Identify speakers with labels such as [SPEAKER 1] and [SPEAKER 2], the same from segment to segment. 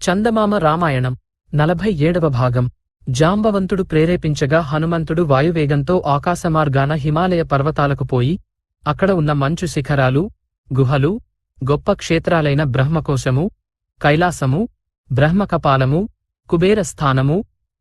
[SPEAKER 1] చందమామ రామాయణం 47వ భాగం. జాంబవంతుడు ప్రేరేపించగా హనుమంతుడు వాయువేగంతో ఆకాశమార్గాన హిమాలయ పర్వతాలకు పోయి అక్కడ ఉన్న మంచు శిఖరాలు, గుహలు, గొప్ప క్షేత్రాలైన బ్రహ్మకోశము, కైలాసము, బ్రహ్మకపాలము, కుబేర స్థానము,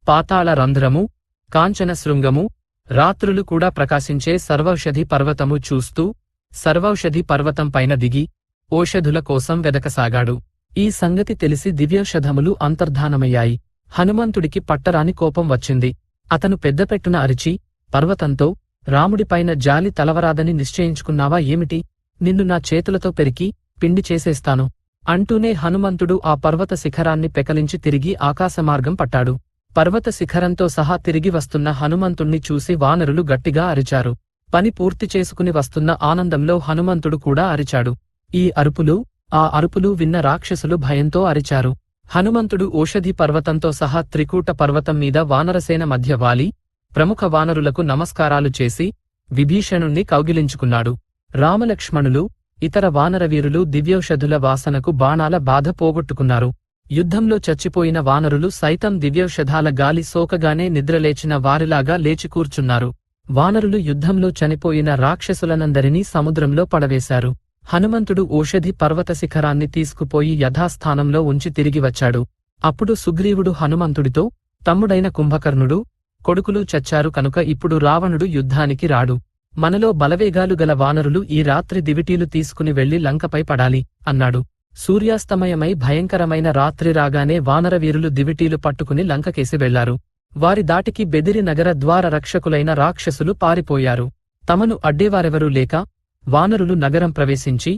[SPEAKER 1] పాతాళ రంధ్రము, కాంచన శృంగము, రాత్రులు కూడా ప్రకాశించే సర్వౌషధి పర్వతము చూస్తూ సర్వౌషధి పర్వతం పైన దిగి ఓషధుల కోసం వెదకసాగాడు. ఈ సంగతి తెలిసి దివ్యౌషధములు అంతర్ధానమయ్యాయి. హనుమంతుడికి పట్టరాని కోపం వచ్చింది. అతను పెద్దపెట్టున అరిచి పర్వతంతో, రాముడిపైన జాలి తలవరాదని నిశ్చయించుకున్నావా ఏమిటి? నిన్ను నా చేతులతో పెరికి పిండి చేసేస్తాను అంటూనే హనుమంతుడు ఆ పర్వత శిఖరాన్ని పెకలించి తిరిగి ఆకాశమార్గం పట్టాడు. పర్వత శిఖరంతో సహా తిరిగి వస్తున్న హనుమంతుణ్ణి చూసి వానరులు గట్టిగా అరిచారు. పని పూర్తి చేసుకుని వస్తున్న ఆనందంలో హనుమంతుడు కూడా అరిచాడు. ఈ అరుపులు, ఆ అరుపులు విన్న రాక్షసులు భయంతో అరిచారు. హనుమంతుడు ఓషధి పర్వతంతో సహా త్రికూట పర్వతం మీద వానరసేన మధ్య వాలి ప్రముఖ వానరులకు నమస్కారాలు చేసి విభీషణుణ్ణి కౌగిలించుకున్నాడు. రామలక్ష్మణులు, ఇతర వానరవీరులు దివ్యౌషధుల వాసనకు బాణాల బాధ పోగొట్టుకున్నారు. యుద్ధంలో చచ్చిపోయిన వానరులు సైతం దివ్యౌషధాల గాలి సోకగానే నిద్రలేచిన వారిలాగా లేచి కూర్చున్నారు. వానరులు యుద్ధంలో చనిపోయిన రాక్షసులనందరినీ సముద్రంలో పడవేశారు. హనుమంతుడు ఓషధి పర్వత శిఖరాన్ని తీసుకుపోయి యథాస్థానంలో ఉంచి తిరిగి వచ్చాడు. అప్పుడు సుగ్రీవుడు హనుమంతుడితో, తమ్ముడైన కుంభకర్ణుడు, కొడుకులు చచ్చారు కనుక ఇప్పుడు రావణుడు యుద్ధానికి రాడు. మనలో బలవేగాలు గల వానరులు ఈ రాత్రి దివిటీలు తీసుకుని వెళ్లి లంకపై పడాలి అన్నాడు. సూర్యాస్తమయమై భయంకరమైన రాత్రి రాగానే వానరవీరులు దివిటీలు పట్టుకుని లంకకేసి వెళ్లారు. వారి దాటికి బెదిరి నగర ద్వార రక్షకులైన రాక్షసులు పారిపోయారు. తమను అడ్డేవారెవరూ లేక వానరులు నగరం ప్రవేశించి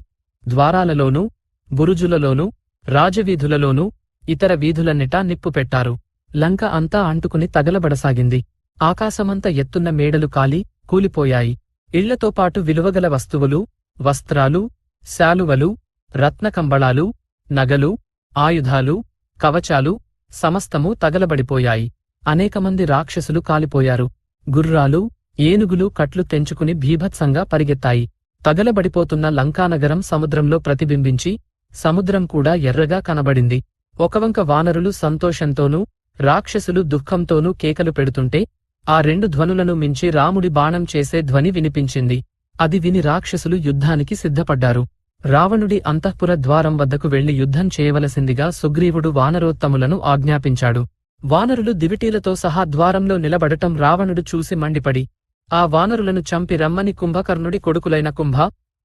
[SPEAKER 1] ద్వారాలలోనూ, బురుజులలోనూ, రాజవీధులలోనూ, ఇతర వీధులన్నిటా నిప్పు పెట్టారు. లంక అంతా అంటుకుని తగలబడసాగింది. ఆకాశమంత ఎత్తున్న మేడలు కాలి కూలిపోయాయి. ఇళ్లతో పాటు విలువగల వస్తువులు, వస్త్రాలు, శాలువలు, రత్నకంబళాలు, నగలు, ఆయుధాలు, కవచాలు సమస్తమూ తగలబడిపోయాయి. అనేకమంది రాక్షసులు కాలిపోయారు. గుర్రాలు, ఏనుగులు కట్లు తెంచుకుని భీభత్సంగా పరిగెత్తాయి. తగలబడిపోతున్న లంకానగరం సముద్రంలో ప్రతిబింబించి సముద్రం కూడా ఎర్రగా కనబడింది. ఒకవంక వానరులు సంతోషంతోనూ, రాక్షసులు దుఃఖంతోనూ కేకలు పెడుతుంటే ఆ రెండు ధ్వనులను మించి రాముడి బాణం చేసే ధ్వని వినిపించింది. అది విని రాక్షసులు యుద్ధానికి సిద్ధపడ్డారు. రావణుడి అంతఃపుర ద్వారం వద్దకు వెళ్లి యుద్ధం చేయవలసిందిగా సుగ్రీవుడు వానరోత్తములను ఆజ్ఞాపించాడు. వానరులు దివిటీలతో సహా ద్వారంలో నిలబడటం రావణుడు చూసి మండిపడి ఆ వానరులను చంపి రమ్మని కుంభకర్ణుడి కొడుకులైన కుంభ,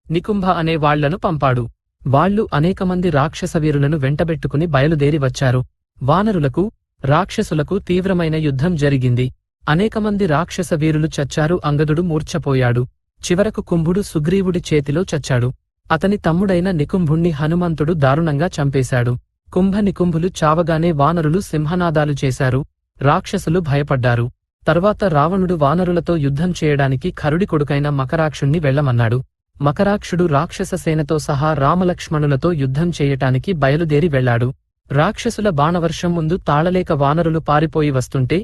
[SPEAKER 1] నికుంభ అనే వాళ్లను పంపాడు. వాళ్లు అనేకమంది రాక్షసవీరులను వెంటబెట్టుకుని బయలుదేరి వచ్చారు. వానరులకు, రాక్షసులకు తీవ్రమైన యుద్ధం జరిగింది. అనేకమంది రాక్షస వీరులు చచ్చారు. అంగదుడు మూర్ఛపోయాడు. చివరకు కుంభుడు సుగ్రీవుడి చేతిలో చచ్చాడు. అతని తమ్ముడైన నికుంభుణ్ణి హనుమంతుడు దారుణంగా చంపేశాడు. కుంభ నికుంభులు చావగానే వానరులు సింహనాదాలు చేశారు. రాక్షసులు భయపడ్డారు. తర్వాత రావణుడు వానరులతో యుద్ధం చేయడానికి ఖరుడి కొడుకైన మకరాక్షుణ్ణి వెళ్లమన్నాడు. మకరాక్షుడు రాక్షస సేనతో సహా రామలక్ష్మణులతో యుద్ధం చేయటానికి బయలుదేరి వెళ్లాడు. రాక్షసుల బాణవర్షం ముందు తాళలేక వానరులు పారిపోయి వస్తుంటే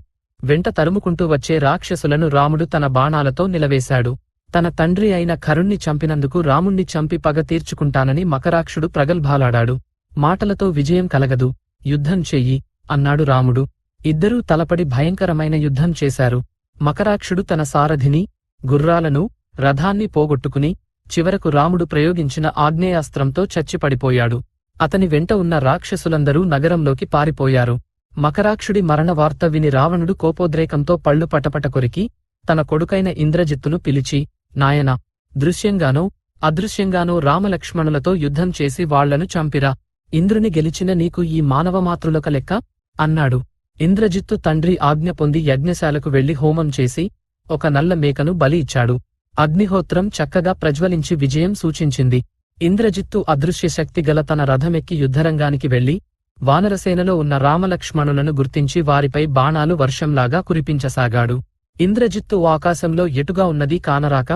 [SPEAKER 1] వెంట తరుముకుంటూ వచ్చే రాక్షసులను రాముడు తన బాణాలతో నిలవేశాడు. తన తండ్రి అయిన ఖరుణ్ణి చంపినందుకు రాముణ్ణి చంపి పగ తీర్చుకుంటానని మకరాక్షుడు ప్రగల్భాలాడాడు. మాటలతో విజయం కలగదు, యుద్ధం చెయ్యి అన్నాడు రాముడు. ఇద్దరూ తలపడి భయంకరమైన యుద్ధం చేశారు. మకరాక్షుడు తన సారథిని, గుర్రాలను, రథాన్ని పోగొట్టుకుని చివరకు రాముడు ప్రయోగించిన ఆగ్నేయాస్త్రంతో చచ్చిపడిపోయాడు. అతని వెంట ఉన్న రాక్షసులందరూ నగరంలోకి పారిపోయారు. మకరాక్షుడి మరణ వార్త విని రావణుడు కోపోద్రేకంతో పళ్ళు పటపట కొరికి తన కొడుకైన ఇంద్రజిత్తును పిలిచి, నాయనా, దృశ్యంగానో అదృశ్యంగానో రామలక్ష్మణులతో యుద్ధం చేసి వాళ్లను చంపిరా. ఇంద్రుని గెలిచిన నీకు ఈ మానవమాతృలొక లెక్క అన్నాడు. ఇంద్రజిత్తు తండ్రి ఆజ్ఞ పొంది యజ్ఞశాలకు వెళ్లి హోమం చేసి ఒక నల్ల మేకను బలి ఇచ్చాడు. అగ్నిహోత్రం చక్కగా ప్రజ్వలించి విజయం సూచించింది. ఇంద్రజిత్తు అదృశ్యశక్తి గల తన రథమెక్కి యుద్ధరంగానికి వెళ్లి వానరసేనలో ఉన్న రామలక్ష్మణులను గుర్తించి వారిపై బాణాలు వర్షంలాగా కురిపించసాగాడు. ఇంద్రజిత్తు ఆకాశంలో ఎటుగా ఉన్నది కానరాక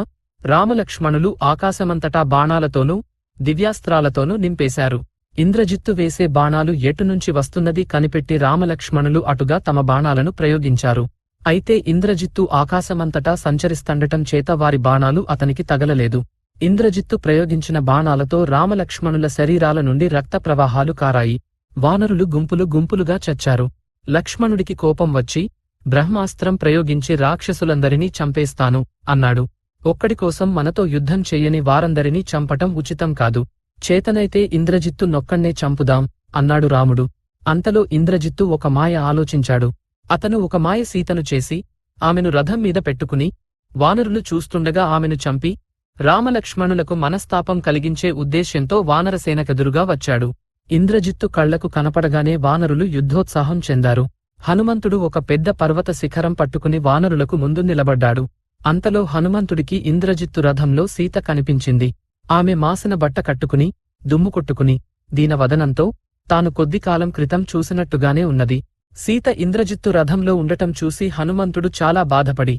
[SPEAKER 1] రామలక్ష్మణులు ఆకాశమంతటా బాణాలతోనూ, దివ్యాస్త్రాలతోనూ నింపేశారు. ఇంద్రజిత్తు వేసే బాణాలు ఎటునుంచి వస్తున్నది కనిపెట్టి రామలక్ష్మణులు అటుగా తమ బాణాలను ప్రయోగించారు. అయితే ఇంద్రజిత్తు ఆకాశమంతటా సంచరిస్తండటం చేత వారి బాణాలు అతనికి తగలలేదు. ఇంద్రజిత్తు ప్రయోగించిన బాణాలతో రామలక్ష్మణుల శరీరాల నుండి రక్త ప్రవాహాలు కారాయి. వానరులు గుంపులు గుంపులుగా చచ్చారు. లక్ష్మణుడికి కోపం వచ్చి బ్రహ్మాస్త్రం ప్రయోగించి రాక్షసులందరినీ చంపేస్తాను అన్నాడు. ఒక్కడికోసం మనతో యుద్ధం చెయ్యని వారందరినీ చంపటం ఉచితం కాదు. చేతనైతే ఇంద్రజిత్తు నొక్కణ్ణే చంపుదాం అన్నాడు రాముడు. అంతలో ఇంద్రజిత్తు ఒక మాయ ఆలోచించాడు. అతను ఒక మాయ సీతను చేసి ఆమెను రథం మీద పెట్టుకుని వానరులు చూస్తుండగా ఆమెను చంపి రామలక్ష్మణులకు మనస్తాపం కలిగించే ఉద్దేశ్యంతో వానరసేనకెదురుగా వచ్చాడు. ఇంద్రజిత్తు కళ్లకు కనపడగానే వానరులు యుద్ధోత్సాహం చెందారు. హనుమంతుడు ఒక పెద్ద పర్వత శిఖరం పట్టుకుని వానరులకు ముందు నిలబడ్డాడు. అంతలో హనుమంతుడికి ఇంద్రజిత్తు రథంలో సీత కనిపించింది. ఆమె మాసిన బట్ట కట్టుకుని దుమ్ము కొట్టుకుని దీనవదనంతో తాను కొద్దికాలం క్రితం చూసినట్టుగానే ఉన్నది. సీత ఇంద్రజిత్తు రథంలో ఉండటం చూసి హనుమంతుడు చాలా బాధపడి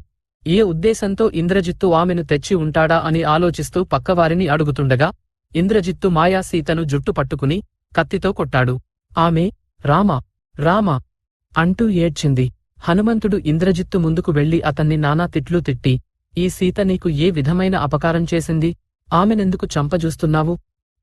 [SPEAKER 1] ఏ ఉద్దేశంతో ఇంద్రజిత్తు ఆమెను తెచ్చి ఉంటాడా అని ఆలోచిస్తూ పక్కవారిని అడుగుతుండగా ఇంద్రజిత్తు మాయా సీతను జుట్టు పట్టుకుని కత్తితో కొట్టాడు. ఆమె రామా రామా అంటూ ఏడ్చింది. హనుమంతుడు ఇంద్రజిత్తు ముందుకు వెళ్లి అతన్ని నానా తిట్లు తిట్టి ఈ సీత నీకు ఏ విధమైన అపకారం చేసింది? ఆమెనెందుకు చంపజూస్తున్నావు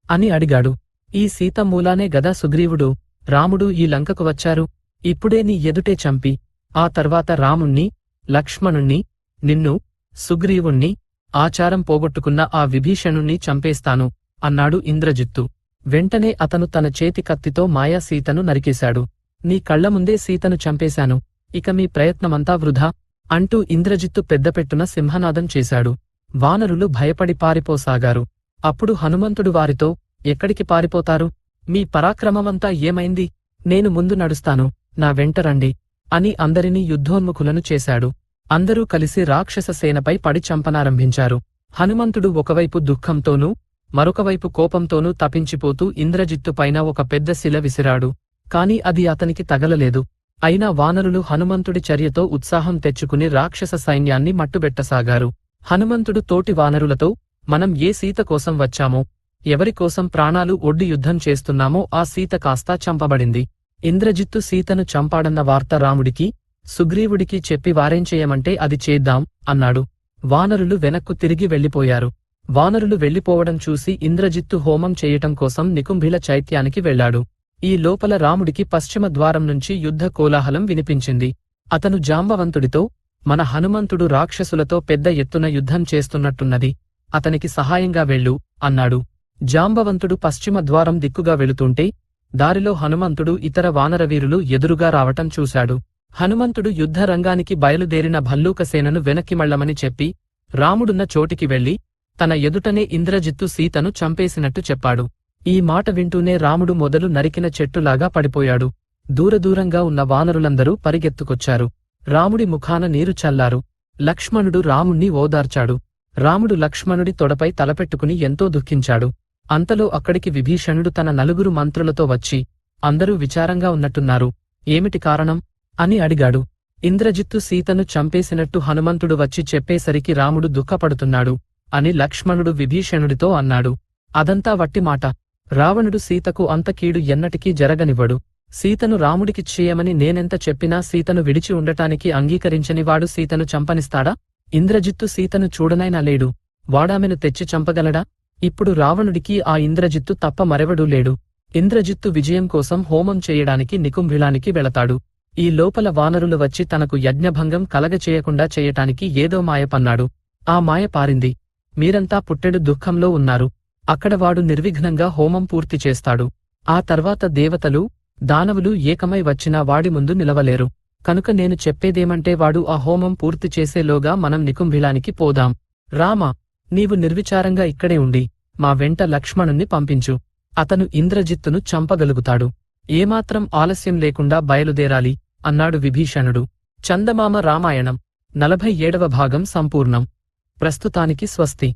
[SPEAKER 1] అని అడిగాడు. ఈ సీత మూలానే గదా సుగ్రీవుడు రాముడు ఈ లంకకు వచ్చారు. ఇప్పుడే నీ ఎదుటే చంపి ఆ తర్వాత రాముణ్ణి లక్ష్మణుణ్ణి నిన్ను సుగ్రీవుణ్ణి ఆచారం పోగొట్టుకున్న ఆ విభీషణుణ్ణి చంపేస్తాను అన్నాడు ఇంద్రజిత్తు. వెంటనే అతను తన చేతి కత్తితో మాయా సీతను నరికేశాడు. నీ కళ్లముందే సీతను చంపేశాను, ఇక మీ ప్రయత్నమంతా వృధా అంటూ ఇంద్రజిత్తు పెద్దపెట్టున సింహనాదం చేశాడు. వానరులు భయపడి పారిపోసాగారు. అప్పుడు హనుమంతుడు వారితో ఎక్కడికి పారిపోతారు? మీ పరాక్రమమంతా ఏమైంది? నేను ముందు నడుస్తాను, నా వెంట రండి అని అందరినీ యుద్ధోన్ముఖులను చేశాడు. అందరూ కలిసి రాక్షస సేనపై పడి చంపనారంభించారు. హనుమంతుడు ఒకవైపు దుఃఖంతోనూ మరొకవైపు కోపంతోనూ తపించిపోతూ ఇంద్రజిత్తు పైన ఒక పెద్ద శిల విసిరాడు. కాని అది అతనికి తగలలేదు. అయినా వానరులు హనుమంతుడి చర్యతో ఉత్సాహం తెచ్చుకుని రాక్షస సైన్యాన్ని మట్టుబెట్టసాగారు. హనుమంతుడు తోటి వానరులతో మనం ఏ సీత కోసం వచ్చామో, ఎవరికోసం ప్రాణాలు ఒడ్డి యుద్ధం చేస్తున్నామో ఆ సీత కాస్తా చంపబడింది. ఇంద్రజిత్తు సీతను చంపాడన్న వార్త రాముడికి సుగ్రీవుడికి చెప్పి వారేంచేయమంటే అది చేద్దాం అన్నాడు. వానరులు వెనక్కు తిరిగి వెళ్లిపోయారు. వానరులు వెళ్లిపోవడం చూసి ఇంద్రజిత్తు హోమం చేయటం కోసం నికుంభిల చైత్యానికి వెళ్లాడు. ఈ లోపల రాముడికి పశ్చిమ ద్వారం నుంచి యుద్ధ కోలాహలం వినిపించింది. అతను జాంబవంతుడితో మన హనుమంతుడు రాక్షసులతో పెద్ద ఎత్తున యుద్ధం చేస్తున్నట్టున్నది, అతనికి సహాయంగా వెళ్ళు అన్నాడు. జాంబవంతుడు పశ్చిమ ద్వారం దిక్కుగా వెళుతుంటే దారిలో హనుమంతుడు ఇతర వానరవీరులు ఎదురుగా రావటం చూశాడు. హనుమంతుడు యుద్ధ రంగానికి బయలుదేరిన భల్లూకసేనను వెనక్కి మళ్లమని చెప్పి రాముడున్న చోటికి వెళ్లి తన ఎదుటనే ఇంద్రజిత్తు సీతను చంపేసినట్టు చెప్పాడు. ఈ మాట వింటూనే రాముడు మొదలు నరికిన చెట్టులాగా పడిపోయాడు. దూరదూరంగా ఉన్న వానరులందరూ పరిగెత్తుకొచ్చారు. రాముడి ముఖాన నీరు చల్లారు. లక్ష్మణుడు రాముణ్ణి ఓదార్చాడు. రాముడు లక్ష్మణుడి తొడపై తలపెట్టుకుని ఎంతో దుఃఖించాడు. అంతలో అక్కడికి విభీషణుడు తన నలుగురు మంత్రులతో వచ్చి అందరూ విచారంగా ఉన్నట్టున్నారు, ఏమిటి కారణం అని అడిగాడు. ఇంద్రజిత్తు సీతను చంపేసినట్టు హనుమంతుడు వచ్చి చెప్పేసరికి రాముడు దుఃఖపడుతున్నాడు అని లక్ష్మణుడు విభీషణుడితో అన్నాడు. అదంతా వట్టి మాట. రావణుడు సీతకు అంత కీడు ఎన్నటికీ జరగనివ్వడు. సీతను రాముడికిచ్చేయమని నేనెంత చెప్పినా సీతను విడిచి ఉండటానికి అంగీకరించని వాడు సీతను చంపనిస్తాడా? ఇంద్రజిత్తు సీతను చూడనైనా లేడు, వాడామెను తెచ్చి చంపగలడా? ఇప్పుడు రావణుడికి ఆ ఇంద్రజిత్తు తప్ప మరెవడూ లేడు. ఇంద్రజిత్తు విజయం కోసం హోమం చేయడానికి నికుంభిలానికి వెళతాడు. ఈ లోపల వానరులు వచ్చి తనకు యజ్ఞభంగం కలగచేయకుండా చేయటానికి ఏదో మాయ పన్నాడు. ఆ మాయ పారింది. మీరంతా పుట్టెడు దుఃఖంలో ఉన్నారు. అక్కడ వాడు నిర్విఘ్నంగా హోమం పూర్తి చేస్తాడు. ఆ తర్వాత దేవతలు దానవులు ఏకమై వచ్చినా వాడి ముందు నిలవలేరు. కనుక నేను చెప్పేదేమంటే వాడు ఆ హోమం పూర్తి చేసేలోగా మనం నికుంభిలానికి పోదాం. రామా, నీవు నిర్విచారంగా ఇక్కడే ఉండి మా వెంట లక్ష్మణుణ్ణి పంపించు. అతను ఇంద్రజిత్తును చంపగలుగుతాడు. ఏమాత్రం ఆలస్యం లేకుండా బయలుదేరాలి అన్నాడు విభీషణుడు. చందమామ రామాయణం 47వ భాగం సంపూర్ణం. ప్రస్తుతానికి స్వస్తి.